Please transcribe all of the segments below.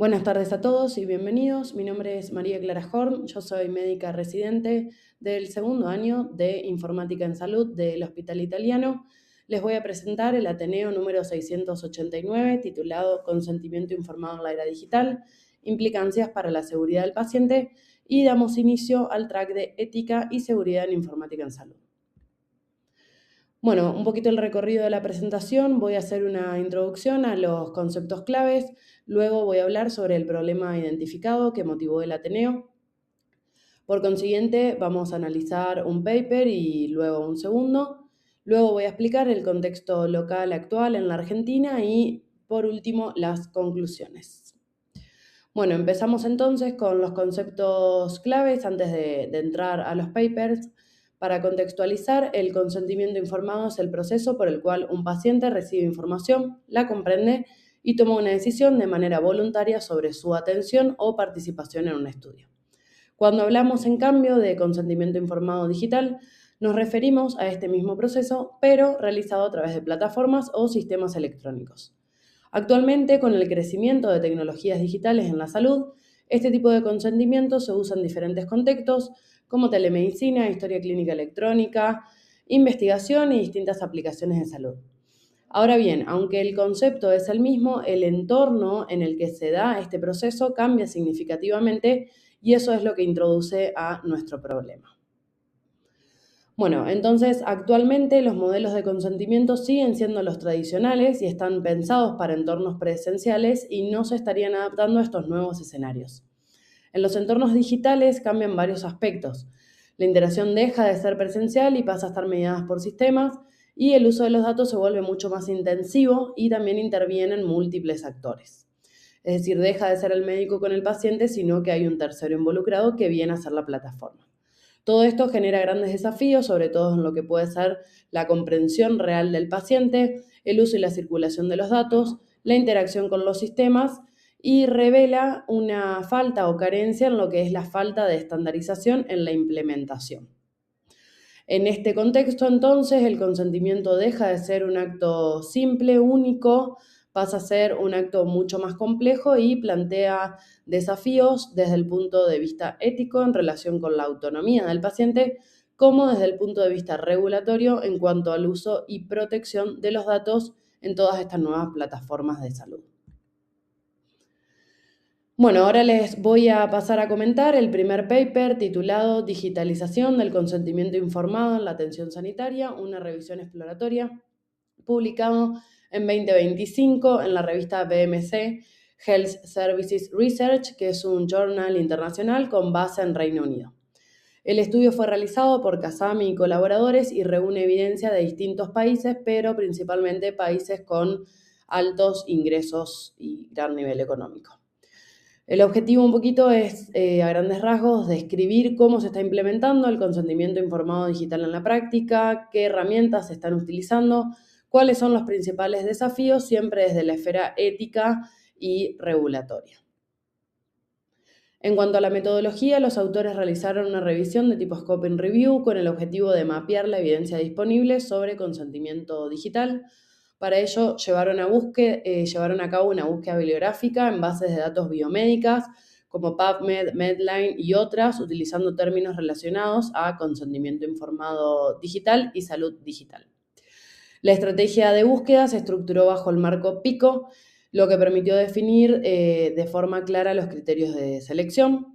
Buenas tardes a todos y bienvenidos. Mi nombre es María Clara Horn, yo soy médica residente del segundo año de Informática en Salud del Hospital Italiano. Les voy a presentar el Ateneo número 689 titulado Consentimiento informado en la era digital, implicancias para la seguridad del paciente, y damos inicio al track de Ética y Seguridad en Informática en Salud. Bueno, un poquito el recorrido de la presentación. Voy a hacer una introducción a los conceptos claves, luego voy a hablar sobre el problema identificado que motivó el Ateneo. Por consiguiente, vamos a analizar un paper y luego un segundo. Luego voy a explicar el contexto local actual en la Argentina y, por último, las conclusiones. Bueno, empezamos entonces con los conceptos claves antes de entrar a los papers. Para contextualizar, el consentimiento informado es el proceso por el cual un paciente recibe información, la comprende y toma una decisión de manera voluntaria sobre su atención o participación en un estudio. Cuando hablamos, en cambio, de consentimiento informado digital, nos referimos a este mismo proceso, pero realizado a través de plataformas o sistemas electrónicos. Actualmente, con el crecimiento de tecnologías digitales en la salud, este tipo de consentimiento se usa en diferentes contextos, como telemedicina, historia clínica electrónica, investigación y distintas aplicaciones de salud. Ahora bien, aunque el concepto es el mismo, el entorno en el que se da este proceso cambia significativamente y eso es lo que introduce a nuestro problema. Bueno, entonces actualmente los modelos de consentimiento siguen siendo los tradicionales y están pensados para entornos presenciales y no se estarían adaptando a estos nuevos escenarios. En los entornos digitales cambian varios aspectos. La interacción deja de ser presencial y pasa a estar mediada por sistemas, y el uso de los datos se vuelve mucho más intensivo y también intervienen múltiples actores. Es decir, deja de ser el médico con el paciente, sino que hay un tercero involucrado que viene a ser la plataforma. Todo esto genera grandes desafíos, sobre todo en lo que puede ser la comprensión real del paciente, el uso y la circulación de los datos, la interacción con los sistemas, y revela una falta o carencia en lo que es la falta de estandarización en la implementación. En este contexto, entonces, el consentimiento deja de ser un acto simple, único, pasa a ser un acto mucho más complejo y plantea desafíos desde el punto de vista ético en relación con la autonomía del paciente, como desde el punto de vista regulatorio en cuanto al uso y protección de los datos en todas estas nuevas plataformas de salud. Bueno, ahora les voy a pasar a comentar el primer paper titulado Digitalización del consentimiento informado en la atención sanitaria, una revisión exploratoria, publicado en 2025 en la revista BMC Health Services Research, que es un journal internacional con base en Reino Unido. El estudio fue realizado por Kasami y colaboradores y reúne evidencia de distintos países, pero principalmente países con altos ingresos y gran nivel económico. El objetivo un poquito es, a grandes rasgos, describir cómo se está implementando el consentimiento informado digital en la práctica, qué herramientas se están utilizando, cuáles son los principales desafíos, siempre desde la esfera ética y regulatoria. En cuanto a la metodología, los autores realizaron una revisión de tipo Scope and Review con el objetivo de mapear la evidencia disponible sobre consentimiento digital. Para ello, llevaron a cabo una búsqueda bibliográfica en bases de datos biomédicas como PubMed, Medline y otras, utilizando términos relacionados a consentimiento informado digital y salud digital. La estrategia de búsqueda se estructuró bajo el marco PICO, lo que permitió definir de forma clara los criterios de selección,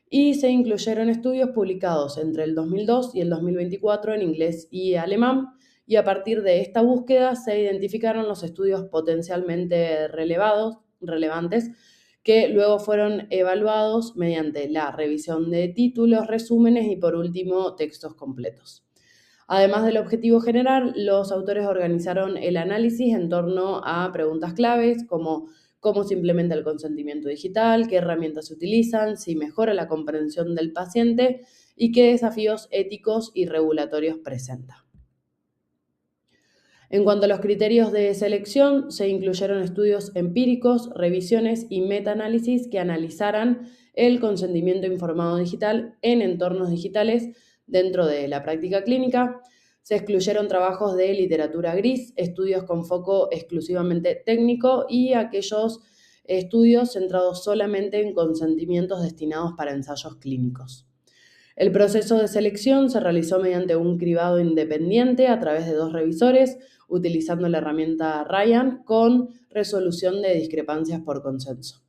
y se incluyeron estudios publicados entre el 2002 y el 2024 en inglés y alemán, y a partir de esta búsqueda se identificaron los estudios potencialmente relevantes que luego fueron evaluados mediante la revisión de títulos, resúmenes y, por último, textos completos. Además del objetivo general, los autores organizaron el análisis en torno a preguntas claves como cómo se implementa el consentimiento digital, qué herramientas se utilizan, si mejora la comprensión del paciente y qué desafíos éticos y regulatorios presenta. En cuanto a los criterios de selección, se incluyeron estudios empíricos, revisiones y metaanálisis que analizaran el consentimiento informado digital en entornos digitales dentro de la práctica clínica. Se excluyeron trabajos de literatura gris, estudios con foco exclusivamente técnico y aquellos estudios centrados solamente en consentimientos destinados para ensayos clínicos. El proceso de selección se realizó mediante un cribado independiente a través de 2 revisores, utilizando la herramienta Ryan con resolución de discrepancias por consenso.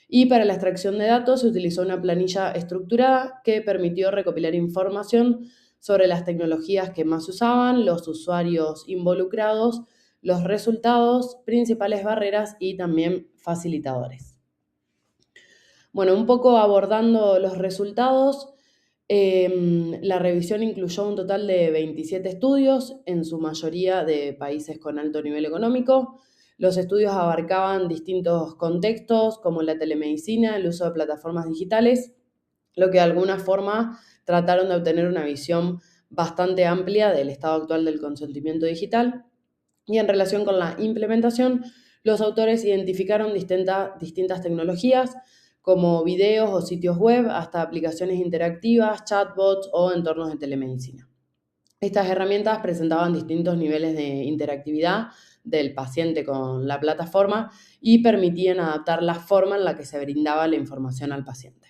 Y para la extracción de datos se utilizó una planilla estructurada que permitió recopilar información sobre las tecnologías que más se usaban, los usuarios involucrados, los resultados, principales barreras y también facilitadores. Bueno, un poco abordando los resultados, la revisión incluyó un total de 27 estudios, en su mayoría de países con alto nivel económico. Los estudios abarcaban distintos contextos, como la telemedicina, el uso de plataformas digitales, lo que de alguna forma trataron de obtener una visión bastante amplia del estado actual del consentimiento digital. Y en relación con la implementación, los autores identificaron distintas tecnologías, como videos o sitios web, hasta aplicaciones interactivas, chatbots o entornos de telemedicina. Estas herramientas presentaban distintos niveles de interactividad del paciente con la plataforma y permitían adaptar la forma en la que se brindaba la información al paciente.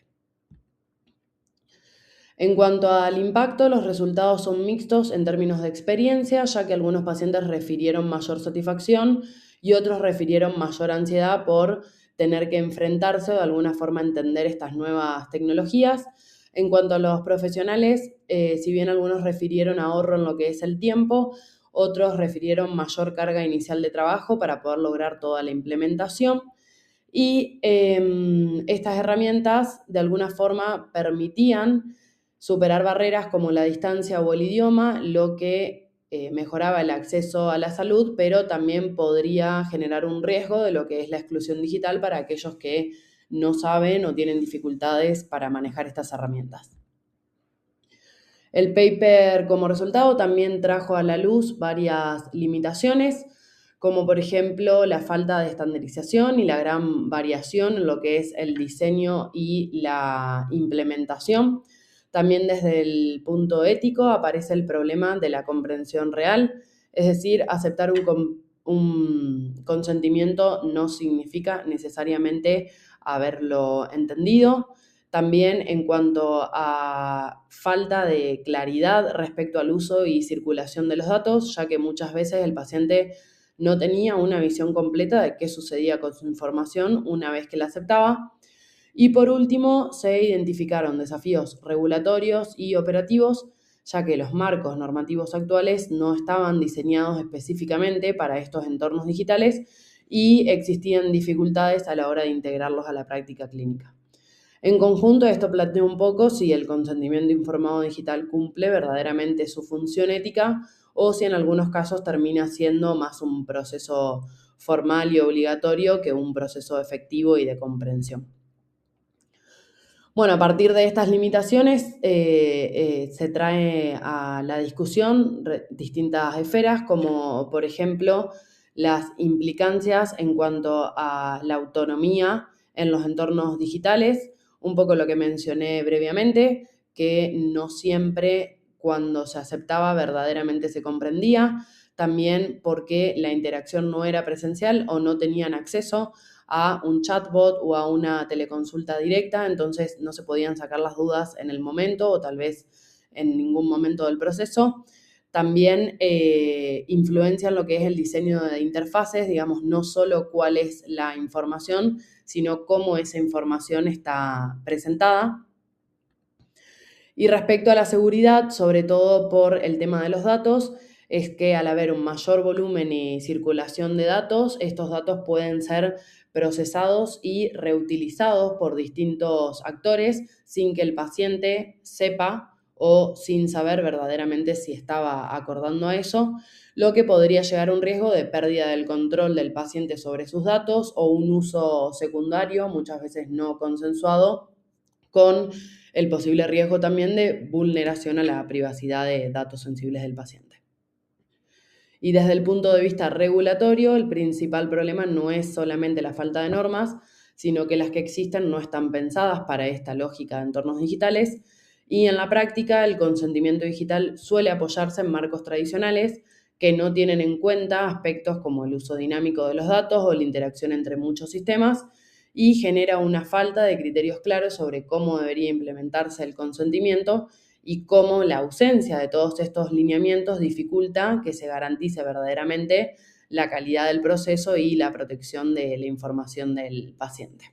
En cuanto al impacto, los resultados son mixtos en términos de experiencia, ya que algunos pacientes refirieron mayor satisfacción y otros refirieron mayor ansiedad por tener que enfrentarse o de alguna forma entender estas nuevas tecnologías. En cuanto a los profesionales, si bien algunos refirieron ahorro en lo que es el tiempo, otros refirieron mayor carga inicial de trabajo para poder lograr toda la implementación. Y estas herramientas de alguna forma permitían superar barreras como la distancia o el idioma, lo que mejoraba el acceso a la salud, pero también podría generar un riesgo de lo que es la exclusión digital para aquellos que no saben o tienen dificultades para manejar estas herramientas. El paper como resultado también trajo a la luz varias limitaciones, como por ejemplo la falta de estandarización y la gran variación en lo que es el diseño y la implementación. También desde el punto ético aparece el problema de la comprensión real, es decir, aceptar un consentimiento no significa necesariamente haberlo entendido. También en cuanto a falta de claridad respecto al uso y circulación de los datos, ya que muchas veces el paciente no tenía una visión completa de qué sucedía con su información una vez que la aceptaba. Y por último, se identificaron desafíos regulatorios y operativos, ya que los marcos normativos actuales no estaban diseñados específicamente para estos entornos digitales y existían dificultades a la hora de integrarlos a la práctica clínica. En conjunto, esto plantea un poco si el consentimiento informado digital cumple verdaderamente su función ética o si en algunos casos termina siendo más un proceso formal y obligatorio que un proceso efectivo y de comprensión. Bueno, a partir de estas limitaciones se trae a la discusión distintas esferas, como por ejemplo las implicancias en cuanto a la autonomía en los entornos digitales, un poco lo que mencioné brevemente, que no siempre cuando se aceptaba verdaderamente se comprendía, también porque la interacción no era presencial o no tenían acceso a un chatbot o a una teleconsulta directa, entonces no se podían sacar las dudas en el momento o tal vez en ningún momento del proceso. También influencia en lo que es el diseño de interfaces, digamos, no solo cuál es la información, sino cómo esa información está presentada. Y respecto a la seguridad, sobre todo por el tema de los datos, es que al haber un mayor volumen y circulación de datos, estos datos pueden ser procesados y reutilizados por distintos actores sin que el paciente sepa o sin saber verdaderamente si estaba acordando a eso, lo que podría llegar a un riesgo de pérdida del control del paciente sobre sus datos o un uso secundario, muchas veces no consensuado, con el posible riesgo también de vulneración a la privacidad de datos sensibles del paciente. Y desde el punto de vista regulatorio, el principal problema no es solamente la falta de normas, sino que las que existen no están pensadas para esta lógica de entornos digitales y en la práctica el consentimiento digital suele apoyarse en marcos tradicionales que no tienen en cuenta aspectos como el uso dinámico de los datos o la interacción entre muchos sistemas y genera una falta de criterios claros sobre cómo debería implementarse el consentimiento y cómo la ausencia de todos estos lineamientos dificulta que se garantice verdaderamente la calidad del proceso y la protección de la información del paciente.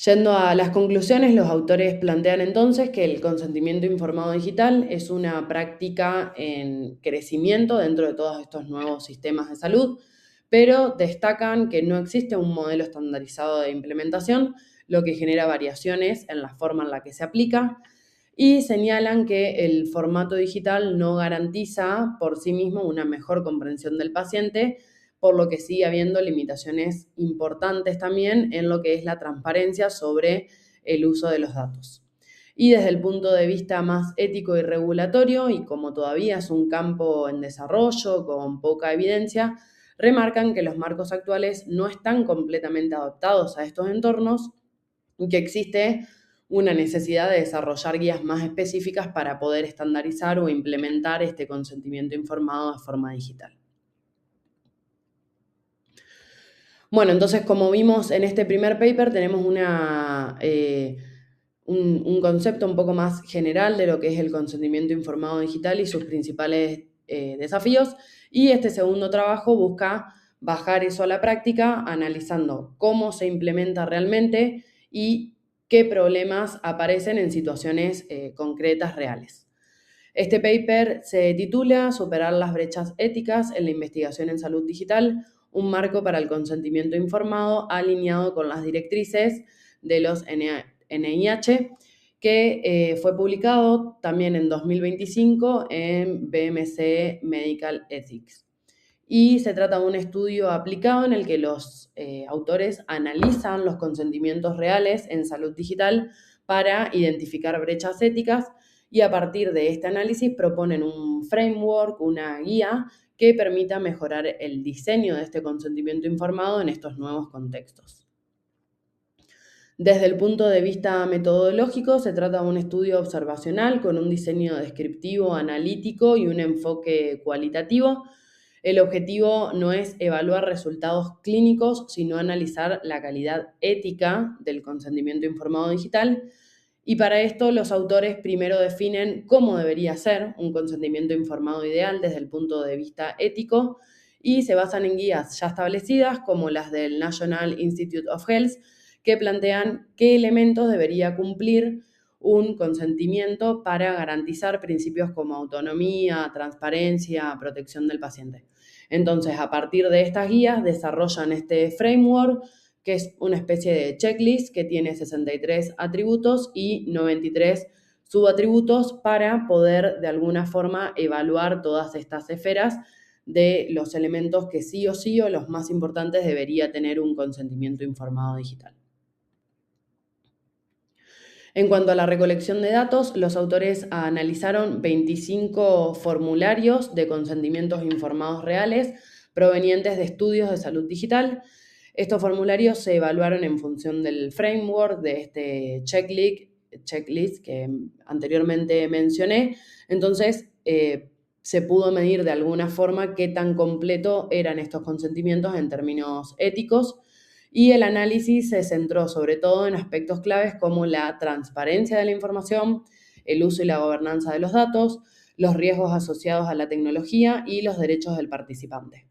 Yendo a las conclusiones, los autores plantean entonces que el consentimiento informado digital es una práctica en crecimiento dentro de todos estos nuevos sistemas de salud, pero destacan que no existe un modelo estandarizado de implementación, lo que genera variaciones en la forma en la que se aplica, y señalan que el formato digital no garantiza por sí mismo una mejor comprensión del paciente, por lo que sigue habiendo limitaciones importantes también en lo que es la transparencia sobre el uso de los datos. Y desde el punto de vista más ético y regulatorio, y como todavía es un campo en desarrollo con poca evidencia, remarcan que los marcos actuales no están completamente adaptados a estos entornos y que existe una necesidad de desarrollar guías más específicas para poder estandarizar o implementar este consentimiento informado de forma digital. Bueno, entonces como vimos en este primer paper tenemos un concepto un poco más general de lo que es el consentimiento informado digital y sus principales desafíos, y este segundo trabajo busca bajar eso a la práctica analizando cómo se implementa realmente y qué problemas aparecen en situaciones concretas reales. Este paper se titula Superar las brechas éticas en la investigación en salud digital, un marco para el consentimiento informado alineado con las directrices de los NIH, que fue publicado también en 2025 en BMC Medical Ethics. Y se trata de un estudio aplicado en el que los autores analizan los consentimientos reales en salud digital para identificar brechas éticas, y a partir de este análisis proponen un framework, una guía que permita mejorar el diseño de este consentimiento informado en estos nuevos contextos. Desde el punto de vista metodológico, se trata de un estudio observacional con un diseño descriptivo, analítico y un enfoque cualitativo. El objetivo no es evaluar resultados clínicos, sino analizar la calidad ética del consentimiento informado digital. Y para esto los autores primero definen cómo debería ser un consentimiento informado ideal desde el punto de vista ético y se basan en guías ya establecidas como las del National Institute of Health, que plantean qué elementos debería cumplir un consentimiento para garantizar principios como autonomía, transparencia, protección del paciente. Entonces, a partir de estas guías desarrollan este framework, que es una especie de checklist que tiene 63 atributos y 93 subatributos para poder de alguna forma evaluar todas estas esferas de los elementos que sí o los más importantes debería tener un consentimiento informado digital. En cuanto a la recolección de datos, los autores analizaron 25 formularios de consentimientos informados reales provenientes de estudios de salud digital. Estos formularios se evaluaron en función del framework de este checklist que anteriormente mencioné. Entonces, se pudo medir de alguna forma qué tan completo eran estos consentimientos en términos éticos, y el análisis se centró sobre todo en aspectos claves como la transparencia de la información, el uso y la gobernanza de los datos, los riesgos asociados a la tecnología y los derechos del participante.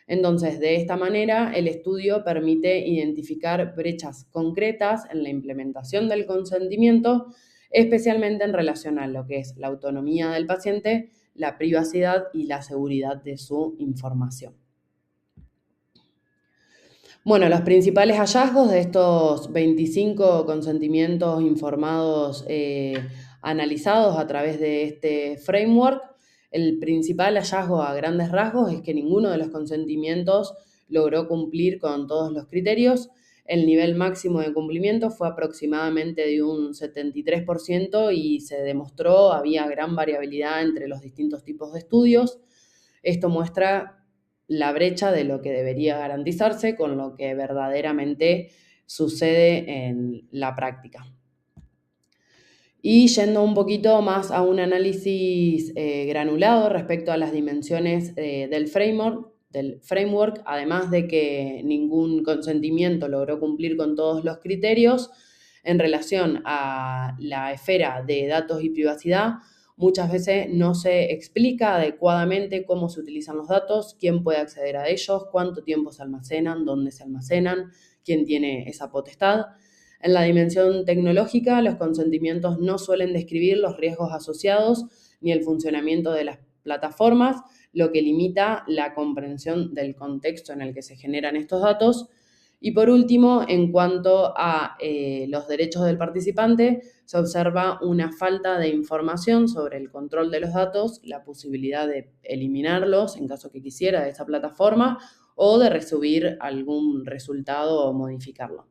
Entonces, de esta manera, el estudio permite identificar brechas concretas en la implementación del consentimiento, especialmente en relación a lo que es la autonomía del paciente, la privacidad y la seguridad de su información. Bueno, los principales hallazgos de estos 25 consentimientos informados analizados a través de este framework, el principal hallazgo a grandes rasgos es que ninguno de los consentimientos logró cumplir con todos los criterios. El nivel máximo de cumplimiento fue aproximadamente de un 73% y se demostró había gran variabilidad entre los distintos tipos de estudios. Esto muestra la brecha de lo que debería garantizarse con lo que verdaderamente sucede en la práctica. Y yendo un poquito más a un análisis granulado respecto a las dimensiones del framework, del framework, además de que ningún consentimiento logró cumplir con todos los criterios, en relación a la esfera de datos y privacidad, muchas veces no se explica adecuadamente cómo se utilizan los datos, quién puede acceder a ellos, cuánto tiempo se almacenan, dónde se almacenan, quién tiene esa potestad. En la dimensión tecnológica, los consentimientos no suelen describir los riesgos asociados ni el funcionamiento de las plataformas, lo que limita la comprensión del contexto en el que se generan estos datos. Y por último, en cuanto a los derechos del participante, se observa una falta de información sobre el control de los datos, la posibilidad de eliminarlos en caso que quisiera de esa plataforma o de recibir algún resultado o modificarlo.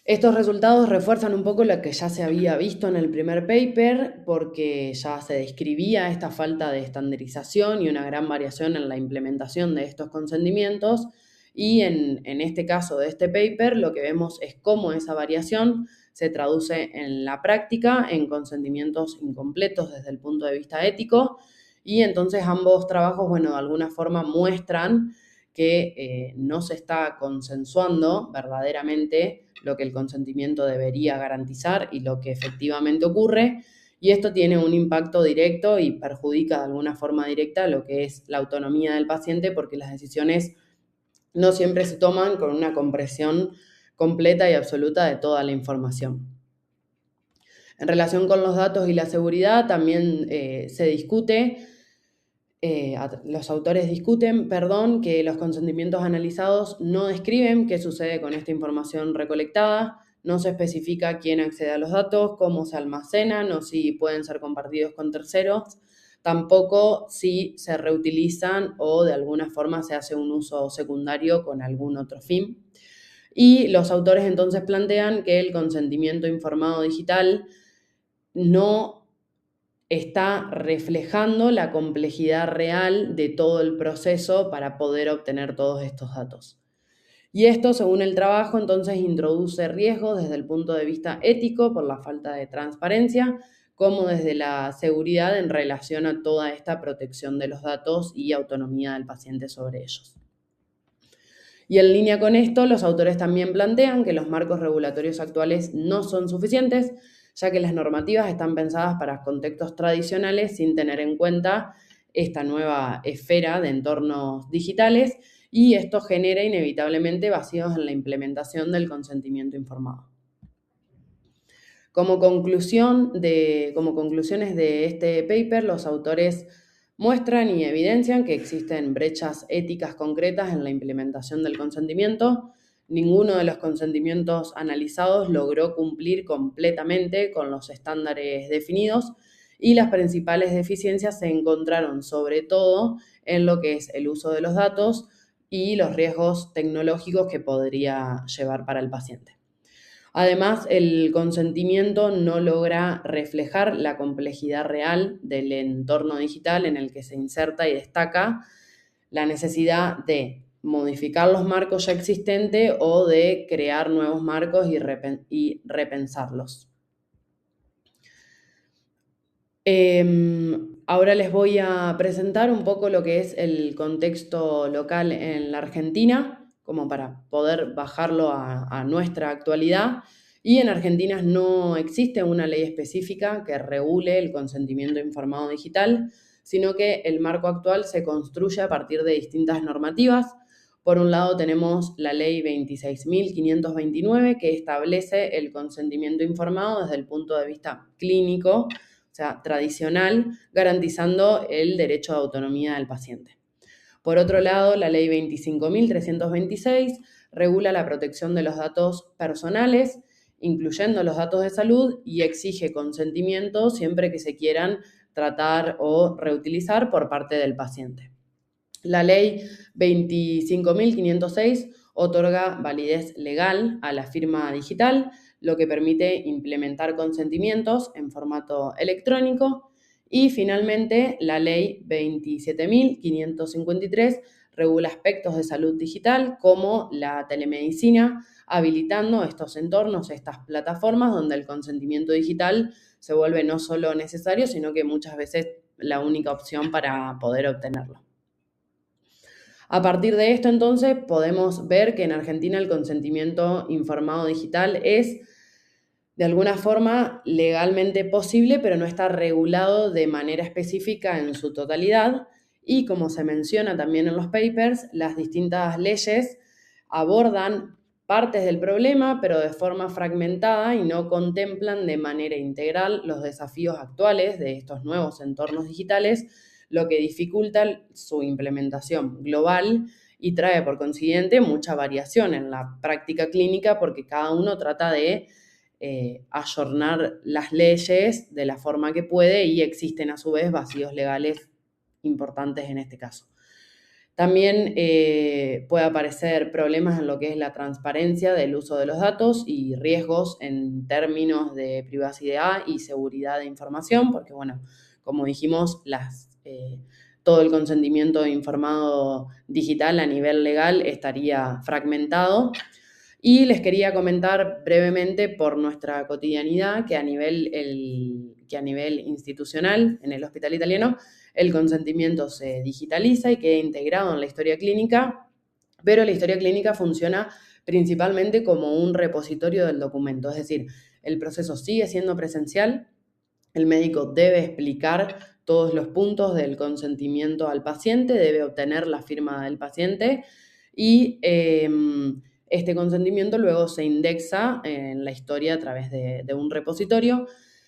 Estos resultados refuerzan un poco lo que ya se había visto en el primer paper, porque ya se describía esta falta de estandarización y una gran variación en la implementación de estos consentimientos. Y en este caso de este paper, lo que vemos es cómo esa variación se traduce en la práctica en consentimientos incompletos desde el punto de vista ético. Y entonces ambos trabajos, de alguna forma muestran que no se está consensuando verdaderamente lo que el consentimiento debería garantizar y lo que efectivamente ocurre, y esto tiene un impacto directo y perjudica de alguna forma directa lo que es la autonomía del paciente, porque las decisiones no siempre se toman con una comprensión completa y absoluta de toda la información. En relación con los datos y la seguridad, también se discute. Los autores discuten, que los consentimientos analizados no describen qué sucede con esta información recolectada, no se especifica quién accede a los datos, cómo se almacenan o si pueden ser compartidos con terceros, tampoco si se reutilizan o de alguna forma se hace un uso secundario con algún otro fin. Y los autores entonces plantean que el consentimiento informado digital no está reflejando la complejidad real de todo el proceso para poder obtener todos estos datos. Y esto, según el trabajo, entonces introduce riesgos desde el punto de vista ético por la falta de transparencia, como desde la seguridad en relación a toda esta protección de los datos y autonomía del paciente sobre ellos. Y en línea con esto, los autores también plantean que los marcos regulatorios actuales no son suficientes, ya que las normativas están pensadas para contextos tradicionales sin tener en cuenta esta nueva esfera de entornos digitales, y esto genera inevitablemente vacíos en la implementación del consentimiento informado. Como conclusiones de este paper, los autores muestran y evidencian que existen brechas éticas concretas en la implementación del consentimiento. Ninguno de los consentimientos analizados logró cumplir completamente con los estándares definidos, y las principales deficiencias se encontraron sobre todo en lo que es el uso de los datos y los riesgos tecnológicos que podría llevar para el paciente. Además, el consentimiento no logra reflejar la complejidad real del entorno digital en el que se inserta y destaca la necesidad de modificar los marcos ya existentes o de crear nuevos marcos y repensarlos. Ahora les voy a presentar un poco lo que es el contexto local en la Argentina, como para poder bajarlo a nuestra actualidad. Y en Argentina no existe una ley específica que regule el consentimiento informado digital, sino que el marco actual se construye a partir de distintas normativas. Por un lado tenemos la ley 26.529, que establece el consentimiento informado desde el punto de vista clínico, o sea, tradicional, garantizando el derecho de autonomía del paciente. Por otro lado, la ley 25.326 regula la protección de los datos personales, incluyendo los datos de salud, y exige consentimiento siempre que se quieran tratar o reutilizar por parte del paciente. La ley 25.506 otorga validez legal a la firma digital, lo que permite implementar consentimientos en formato electrónico. Y finalmente, la ley 27.553 regula aspectos de salud digital como la telemedicina, habilitando estos entornos, estas plataformas donde el consentimiento digital se vuelve no solo necesario, sino que muchas veces la única opción para poder obtenerlo. A partir de esto, entonces, podemos ver que en Argentina el consentimiento informado digital es, de alguna forma, legalmente posible, pero no está regulado de manera específica en su totalidad. Y como se menciona también en los papers, las distintas leyes abordan partes del problema, pero de forma fragmentada y no contemplan de manera integral los desafíos actuales de estos nuevos entornos digitales, lo que dificulta su implementación global y trae por consiguiente mucha variación en la práctica clínica porque cada uno trata de ayornar las leyes de la forma que puede y existen a su vez vacíos legales importantes en este caso. También puede aparecer problemas en lo que es la transparencia del uso de los datos y riesgos en términos de privacidad y seguridad de información, porque bueno, como dijimos, todo el consentimiento informado digital a nivel legal estaría fragmentado. Y les quería comentar brevemente por nuestra cotidianidad que a nivel institucional, en el hospital italiano, el consentimiento se digitaliza y queda integrado en la historia clínica, pero la historia clínica funciona principalmente como un repositorio del documento, es decir, el proceso sigue siendo presencial, el médico debe explicar todos los puntos del consentimiento al paciente, debe obtener la firma del paciente y este consentimiento luego se indexa en la historia a través de un repositorio.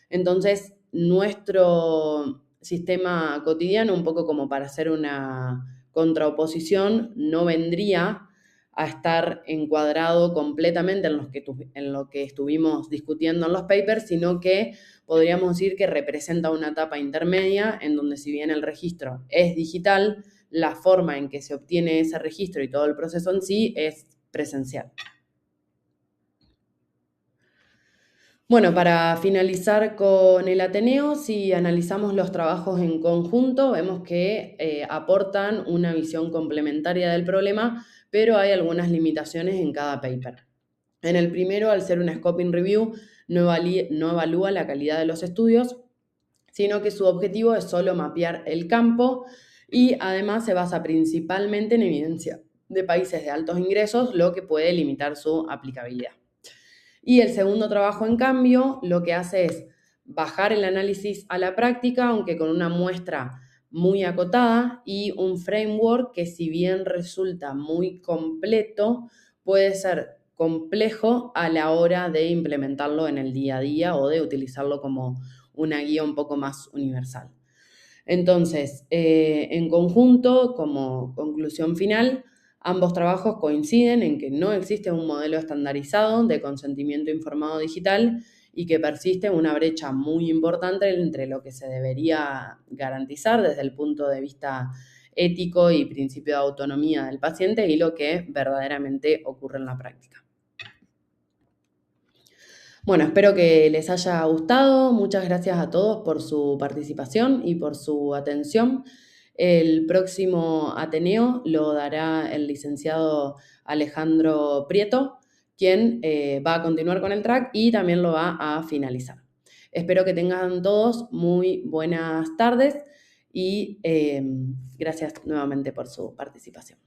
Entonces, nuestro sistema cotidiano, un poco como para hacer una contraoposición, no vendría a estar encuadrado completamente en lo que estuvimos discutiendo en los papers, sino que podríamos decir que representa una etapa intermedia en donde si bien el registro es digital, la forma en que se obtiene ese registro y todo el proceso en sí es presencial. Bueno, para finalizar con el Ateneo, si analizamos los trabajos en conjunto, vemos que aportan una visión complementaria del problema, pero hay algunas limitaciones en cada paper. En el primero, al ser una scoping review, no evalúa la calidad de los estudios, sino que su objetivo es solo mapear el campo y además se basa principalmente en evidencia de países de altos ingresos, lo que puede limitar su aplicabilidad. Y el segundo trabajo, en cambio, lo que hace es bajar el análisis a la práctica, aunque con una muestra muy acotada y un framework que si bien resulta muy completo, puede ser complejo a la hora de implementarlo en el día a día o de utilizarlo como una guía un poco más universal. Entonces, en conjunto, como conclusión final, ambos trabajos coinciden en que no existe un modelo estandarizado de consentimiento informado digital y que persiste una brecha muy importante entre lo que se debería garantizar desde el punto de vista ético y principio de autonomía del paciente y lo que verdaderamente ocurre en la práctica. Bueno, espero que les haya gustado. Muchas gracias a todos por su participación y por su atención. El próximo Ateneo lo dará el licenciado Alejandro Prieto, quien va a continuar con el track y también lo va a finalizar. Espero que tengan todos muy buenas tardes y gracias nuevamente por su participación.